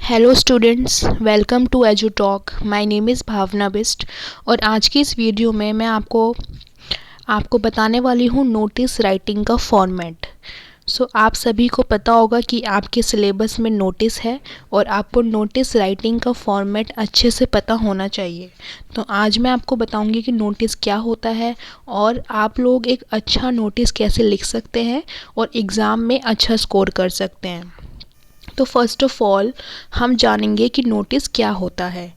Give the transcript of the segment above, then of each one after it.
Hello students, welcome to Edu Talk. My name is Bhavna Bisht और आज की इस वीडियो में मैं आपको बताने वाली हूँ नोटिस राइटिंग का फॉर्मेट। आप सभी को पता होगा कि आपके सिलेबस में नोटिस है और आपको नोटिस राइटिंग का फॉर्मेट अच्छे से पता होना चाहिए। तो आज मैं आपको बताऊंगी कि नोटिस क्या होता है और आप लोग एक अच्छा नोटिस कैसे लिख सकते हैं और एग्ज़ाम में अच्छा स्कोर कर सकते हैं। तो फर्स्ट ऑफ ऑल हम जानेंगे कि नोटिस क्या होता है।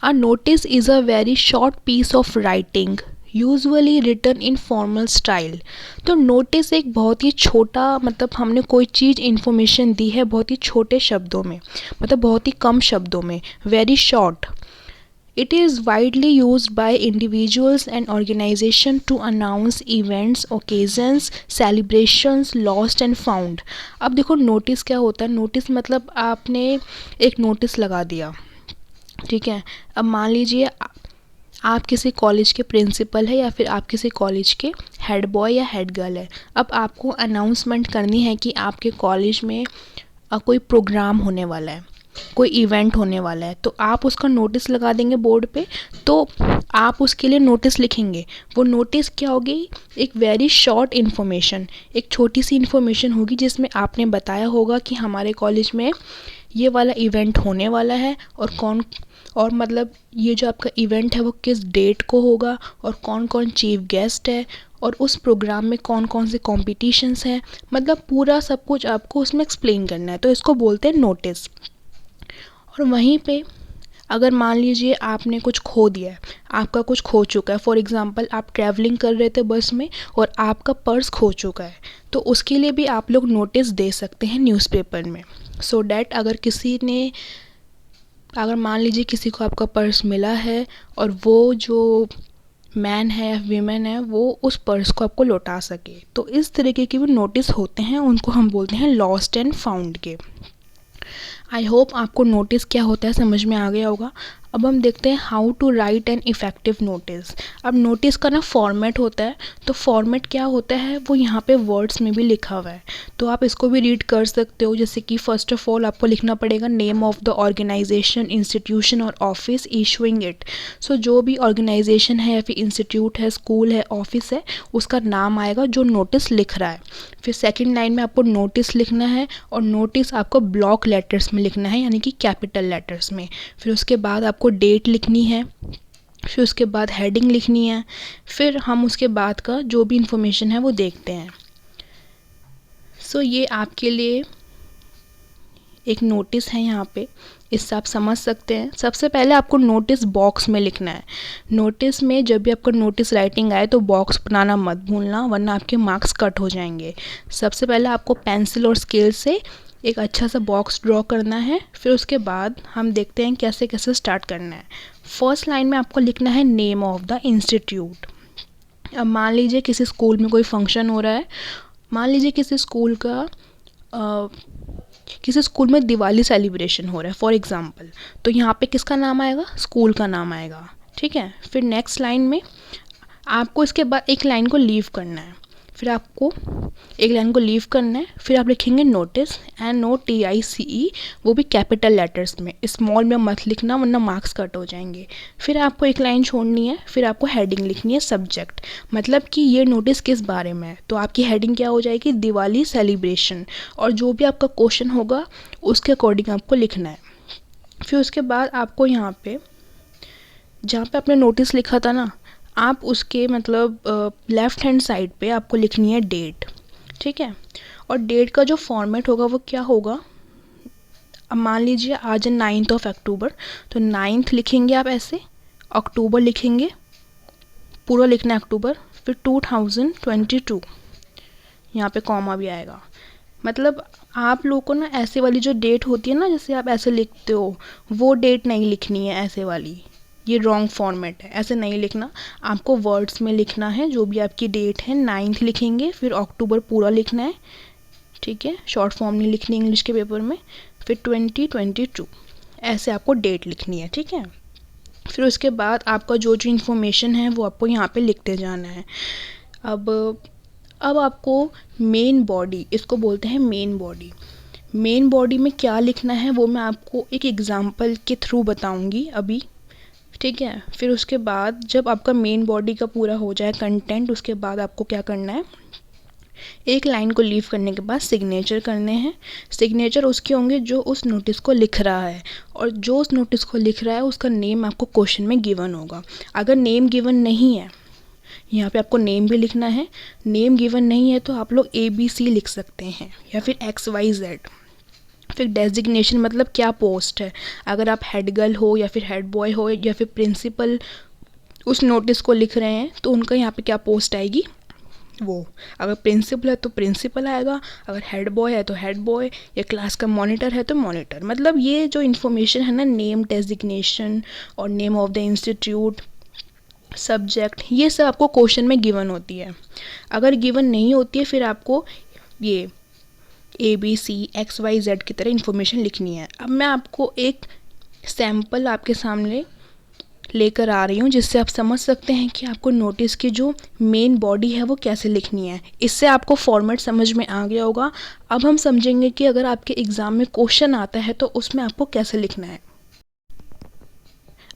A notice is a very short piece of writing usually written in formal style. तो नोटिस एक बहुत ही छोटा, मतलब हमने कोई चीज़ इन्फॉर्मेशन दी है बहुत ही छोटे शब्दों में, मतलब बहुत ही कम शब्दों में, very short. It is widely used by individuals and organizations to announce events, occasions, celebrations, lost and found। अब देखो नोटिस क्या होता है। नोटिस मतलब आपने एक नोटिस लगा दिया, ठीक है। अब मान लीजिए आप किसी कॉलेज के प्रिंसिपल है या फिर आप किसी कॉलेज के हेड बॉय या हेड गर्ल है। अब आपको अनाउंसमेंट करनी है कि आपके कॉलेज में कोई प्रोग्राम होने वाला है, कोई इवेंट होने वाला है, तो आप उसका नोटिस लगा देंगे बोर्ड पे। तो आप उसके लिए नोटिस लिखेंगे। वो नोटिस क्या होगी? एक वेरी शॉर्ट इन्फॉर्मेशन, एक छोटी सी इन्फॉर्मेशन होगी जिसमें आपने बताया होगा कि हमारे कॉलेज में ये वाला इवेंट होने वाला है और कौन, और मतलब ये जो आपका इवेंट है वो किस डेट को होगा और कौन कौन चीफ गेस्ट है और उस प्रोग्राम में कौन कौन से कॉम्पिटिशन्स हैं, मतलब पूरा सब कुछ आपको उसमें एक्सप्लेन करना है। तो इसको बोलते हैं नोटिस। और वहीं पे अगर मान लीजिए आपने कुछ खो दिया है, आपका कुछ खो चुका है, फॉर एग्ज़ाम्पल आप ट्रैवलिंग कर रहे थे बस में और आपका पर्स खो चुका है, तो उसके लिए भी आप लोग नोटिस दे सकते हैं न्यूज़पेपर में। सो डैट अगर मान लीजिए किसी को आपका पर्स मिला है और वो जो मैन है या वीमेन है वो उस पर्स को आपको लौटा सके। तो इस तरीके के भी नोटिस होते हैं, उनको हम बोलते हैं लॉस्ट एंड फाउंड के। आई होप आपको नोटिस क्या होता है समझ में आ गया होगा। अब हम देखते हैं how to write an effective notice. अब नोटिस का ना फॉर्मेट होता है, तो फॉर्मेट क्या होता है वो यहाँ पे वर्ड्स में भी लिखा हुआ है, तो आप इसको भी रीड कर सकते हो। जैसे कि फर्स्ट ऑफ ऑल आपको लिखना पड़ेगा name of the organisation, institution और ऑफिस इशूइंग इट। जो भी ऑर्गेनाइजेशन है या फिर इंस्टीट्यूट है, स्कूल है, ऑफिस है, उसका नाम आएगा जो नोटिस लिख रहा है। फिर सेकेंड लाइन में आपको नोटिस लिखना है और नोटिस आपको ब्लॉक लेटर्स में लिखना है, यानी कि कैपिटल लेटर्स में। फिर उसके बाद आपको डेट लिखनी है, फिर उसके बाद हेडिंग लिखनी है, फिर हम उसके बाद का जो भी इंफॉर्मेशन है वो देखते हैं। ये आपके लिए एक नोटिस है यहाँ पे, इससे आप समझ सकते हैं। सबसे पहले आपको नोटिस बॉक्स में लिखना है। नोटिस में जब भी आपका नोटिस राइटिंग आए तो बॉक्स बनाना मत भूलना, वरना आपके मार्क्स कट हो जाएंगे। सबसे पहले आपको पेंसिल और स्केल से एक अच्छा सा बॉक्स ड्रॉ करना है। फिर उसके बाद हम देखते हैं कैसे कैसे स्टार्ट करना है। फर्स्ट लाइन में आपको लिखना है नेम ऑफ द इंस्टीट्यूट। अब मान लीजिए किसी स्कूल में कोई फंक्शन हो रहा है, मान लीजिए किसी स्कूल में दिवाली सेलिब्रेशन हो रहा है फॉर एग्ज़ाम्पल, तो यहाँ पे किसका नाम आएगा? स्कूल का नाम आएगा, ठीक है। फिर नेक्स्ट लाइन में आपको इसके बाद एक लाइन को लीव करना है, फिर आपको एक लाइन को लीव करना है, फिर आप लिखेंगे नोटिस, NOTICE, वो भी कैपिटल लेटर्स में, स्मॉल में मत लिखना वरना मार्क्स कट हो जाएंगे। फिर आपको एक लाइन छोड़नी है, फिर आपको हेडिंग लिखनी है सब्जेक्ट, मतलब कि ये नोटिस किस बारे में है। तो आपकी हेडिंग क्या हो जाएगी? दिवाली सेलिब्रेशन, और जो भी आपका क्वेश्चन होगा उसके अकॉर्डिंग आपको लिखना है। फिर उसके बाद आपको यहाँ पे जहाँ पे आपने नोटिस लिखा था ना, आप उसके मतलब लेफ़्ट हैंड साइड पे आपको लिखनी है डेट, ठीक है। और डेट का जो फॉर्मेट होगा वो क्या होगा? अब मान लीजिए आज है 9 अक्टूबर, तो 9 लिखेंगे आप ऐसे, अक्टूबर लिखेंगे, पूरा लिखना है अक्टूबर, फिर 2022, यहाँ पे कॉमा भी आएगा। मतलब आप लोग को ना ऐसे वाली जो डेट होती है ना, जैसे आप ऐसे लिखते हो, वो डेट नहीं लिखनी है ऐसे वाली, ये रॉन्ग फॉर्मेट है, ऐसे नहीं लिखना। आपको वर्ड्स में लिखना है, जो भी आपकी डेट है 9 लिखेंगे, फिर अक्टूबर पूरा लिखना है, ठीक है। शॉर्ट फॉर्म नहीं लिखनी इंग्लिश के पेपर में। फिर 2022 ऐसे आपको डेट लिखनी है, ठीक है। फिर उसके बाद आपका जो जो इन्फॉर्मेशन है वो आपको यहाँ पे लिखते जाना है। अब आपको मेन बॉडी, इसको बोलते हैं मेन बॉडी। मेन बॉडी में क्या लिखना है वो मैं आपको एक एग्जांपल के थ्रू बताऊंगी अभी, ठीक है। फिर उसके बाद जब आपका मेन बॉडी का पूरा हो जाए कंटेंट, उसके बाद आपको क्या करना है, एक लाइन को लीव करने के बाद सिग्नेचर करने हैं। सिग्नेचर उसके होंगे जो उस नोटिस को लिख रहा है, और जो उस नोटिस को लिख रहा है उसका नेम आपको क्वेश्चन में गिवन होगा। अगर नेम गिवन नहीं है, यहाँ पे आपको नेम भी लिखना है, नेम गिवन नहीं है तो आप लोग ABC लिख सकते हैं या फिर XYZ। फिर डेजिग्नेशन मतलब क्या पोस्ट है, अगर आप हेड गर्ल हो या फिर हेड बॉय हो या फिर प्रिंसिपल उस नोटिस को लिख रहे हैं तो उनका यहाँ पे क्या पोस्ट आएगी वो। अगर प्रिंसिपल है तो प्रिंसिपल आएगा, अगर हेड बॉय है तो हेड बॉय, या क्लास का मॉनिटर है तो मॉनिटर। मतलब ये जो इन्फॉर्मेशन है ना, नेम, डेजिग्नेशन और name of the institute, subject, ये सब आपको क्वेश्चन में गिवन होती है। अगर गिवन नहीं होती है फिर आपको ये ABC XYZ की तरह इन्फॉर्मेशन लिखनी है। अब मैं आपको एक सैम्पल आपके सामने लेकर आ रही हूँ जिससे आप समझ सकते हैं कि आपको नोटिस की जो मेन बॉडी है वो कैसे लिखनी है। इससे आपको फॉर्मेट समझ में आ गया होगा। अब हम समझेंगे कि अगर आपके एग्ज़ाम में क्वेश्चन आता है तो उसमें आपको कैसे लिखना है।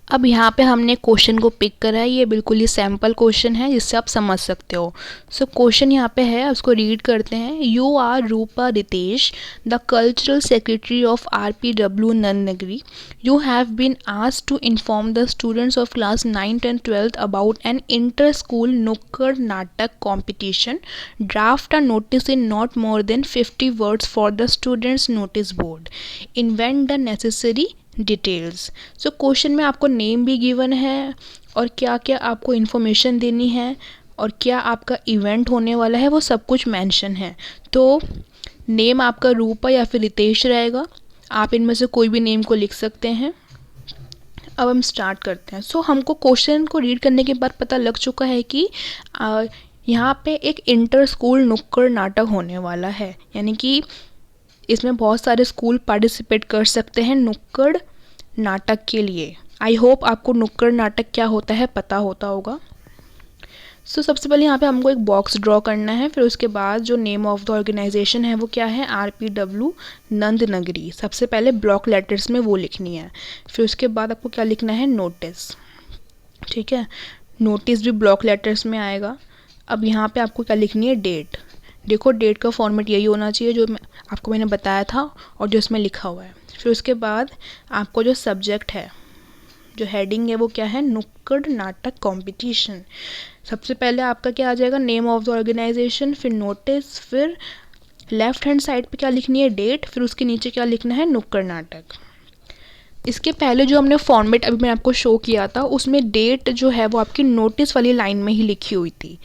अब यहाँ पे हमने क्वेश्चन को पिक करा है, ये बिल्कुल ही सैम्पल क्वेश्चन है जिससे आप समझ सकते हो। सो क्वेश्चन यहाँ पे है, उसको रीड करते हैं। You are Rupa Ritesh, the cultural secretary of RPW Nannagiri. You have been asked to inform the students of class 9th and 12th about an inter-school Nukkad Natak competition. Draft a notice in not more than 50 words for the students' notice board. Invent the necessary details. So question में आपको name भी given है और क्या क्या आपको information देनी है और क्या आपका इवेंट होने वाला है वो सब कुछ मेंशन है। तो नेम आपका रूपा या फिर रितेश रहेगा, आप इनमें से कोई भी नेम को लिख सकते हैं। अब हम स्टार्ट करते हैं। सो हमको क्वेश्चन को रीड करने के बाद पता लग चुका है कि यहाँ पे एक इंटर स्कूल नुक्कड़ नाटक होने वाला है, यानी कि इसमें बहुत सारे स्कूल पार्टिसिपेट कर सकते हैं नुक्कड़ नाटक के लिए। आई होप आपको नुक्कड़ नाटक क्या होता है पता होता होगा। सो सबसे पहले यहाँ पे हमको एक बॉक्स ड्रॉ करना है। फिर उसके बाद जो नेम ऑफ द ऑर्गेनाइजेशन है वो क्या है, RPW नंदनगिरी। सबसे पहले ब्लॉक लेटर्स में वो लिखनी है। फिर उसके बाद आपको क्या लिखना है, नोटिस, ठीक है। नोटिस भी ब्लॉक लेटर्स में आएगा। अब यहाँ पे आपको क्या लिखनी है, डेट। देखो डेट का फॉर्मेट यही होना चाहिए जो मैंने बताया था और जो इसमें लिखा हुआ है। फिर उसके बाद आपको जो सब्जेक्ट है, जो हेडिंग है वो क्या है, नुक्कड़ नाटक कंपटीशन। सबसे पहले आपका क्या आ जाएगा, नेम ऑफ द ऑर्गेनाइजेशन, फिर नोटिस, फिर लेफ्ट हैंड साइड पे क्या लिखनी है, डेट, फिर उसके नीचे क्या लिखना है, नुक्कड़ नाटक। इसके पहले जो हमने फॉर्मेट अभी मैंने आपको शो किया था उसमें डेट जो है वो आपकी नोटिस वाली लाइन में ही लिखी हुई थी।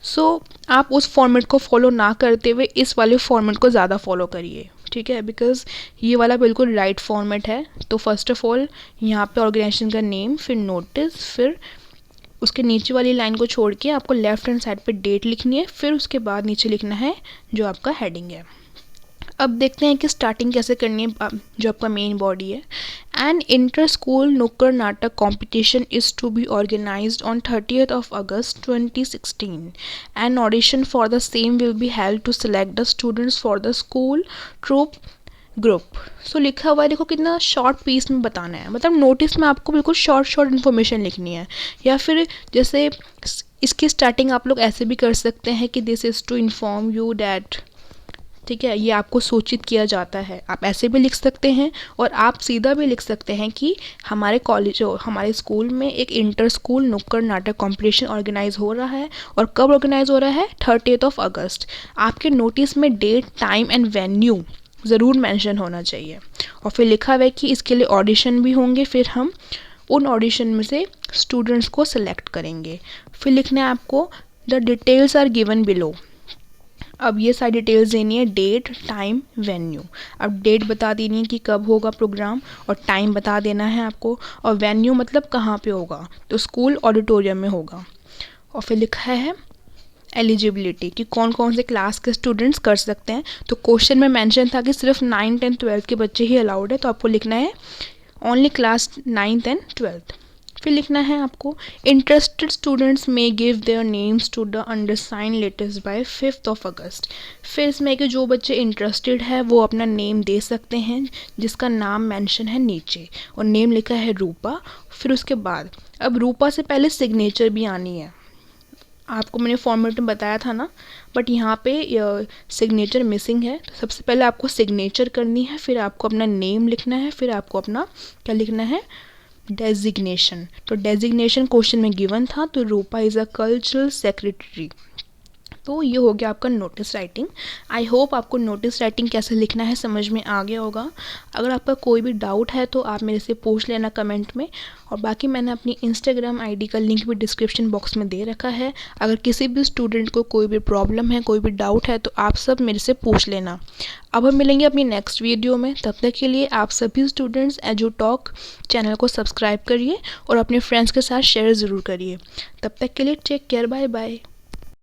सो आप उस फॉर्मेट को फॉलो ना करते हुए इस वाले फॉर्मेट को ज़्यादा फॉलो करिए, ठीक है, बिकॉज ये वाला बिल्कुल राइट फॉर्मेट है। तो फर्स्ट ऑफ ऑल यहाँ पे ऑर्गेनाइजेशन का नेम, फिर नोटिस, फिर उसके नीचे वाली लाइन को छोड़ के आपको लेफ्ट हैंड साइड पे डेट लिखनी है, फिर उसके बाद नीचे लिखना है जो आपका हेडिंग है। अब देखते हैं कि स्टार्टिंग कैसे करनी है जो आपका मेन बॉडी है। An inter school nukkad natak competition is to be organised on 30th of August 2016. An audition for the same will be held to select the students for the school troop group. So लिखा हुआ है, देखो कितना short piece में बताना है, मतलब notice में आपको बिल्कुल शॉर्ट इन्फॉर्मेशन लिखनी है। या फिर जैसे इसकी स्टार्टिंग आप लोग ऐसे भी कर सकते हैं कि this is to inform you that, ठीक है, ये आपको सूचित किया जाता है। आप ऐसे भी लिख सकते हैं और आप सीधा भी लिख सकते हैं कि हमारे कॉलेज हमारे स्कूल में एक इंटर स्कूल नुक्कड़ नाटक कंपटीशन ऑर्गेनाइज हो रहा है। और कब ऑर्गेनाइज हो रहा है, 30th of August। आपके नोटिस में डेट, टाइम एंड वेन्यू ज़रूर मेंशन होना चाहिए। और फिर लिखा हुआ है कि इसके लिए ऑडिशन भी होंगे, फिर हम उन ऑडिशन में से स्टूडेंट्स को सिलेक्ट करेंगे। फिर लिखना है आपको the details are given below. अब ये सारी डिटेल्स देनी है, डेट, टाइम, वेन्यू। अब डेट बता देनी है कि कब होगा प्रोग्राम, और टाइम बता देना है आपको, और वेन्यू मतलब कहाँ पे होगा, तो स्कूल ऑडिटोरियम में होगा। और फिर लिखा है एलिजिबिलिटी कि कौन कौन से क्लास के स्टूडेंट्स कर सकते हैं। तो क्वेश्चन में मेंशन था कि सिर्फ 9th and 12th के बच्चे ही अलाउड है, तो आपको लिखना है only class 9th and 12th, फिर लिखना है आपको interested students may give their names to the undersign letters by 5 August. फिर इसमें कि जो बच्चे इंटरेस्टेड है वो अपना नेम दे सकते हैं जिसका नाम मेंशन है नीचे, और नेम लिखा है रूपा। फिर उसके बाद अब रूपा से पहले सिग्नेचर भी आनी है, आपको मैंने फॉर्मेट में बताया था ना, बट यहाँ पे सिग्नेचर मिसिंग है। तो सबसे पहले आपको सिग्नेचर करनी है, फिर आपको अपना नेम लिखना है, फिर आपको अपना क्या लिखना है, डेजिग्नेशन। तो डेजिग्नेशन क्वेश्चन में गिवन था, तो रूपा इज़ अ कल्चरल सेक्रेटरी। तो ये हो गया आपका नोटिस राइटिंग। आई होप आपको नोटिस राइटिंग कैसे लिखना है समझ में आ गया होगा। अगर आपका कोई भी डाउट है तो आप मेरे से पूछ लेना कमेंट में, और बाकी मैंने अपनी इंस्टाग्राम आईडी का लिंक भी डिस्क्रिप्शन बॉक्स में दे रखा है। अगर किसी भी स्टूडेंट को कोई भी प्रॉब्लम है, कोई भी डाउट है, तो आप सब मेरे से पूछ लेना। अब हम मिलेंगे अपनी नेक्स्ट वीडियो में, तब तक के लिए आप सभी स्टूडेंट्स एजुटॉक चैनल को सब्सक्राइब करिए और अपने फ्रेंड्स के साथ शेयर ज़रूर करिए। तब तक के लिए टेक केयर, बाय बाय।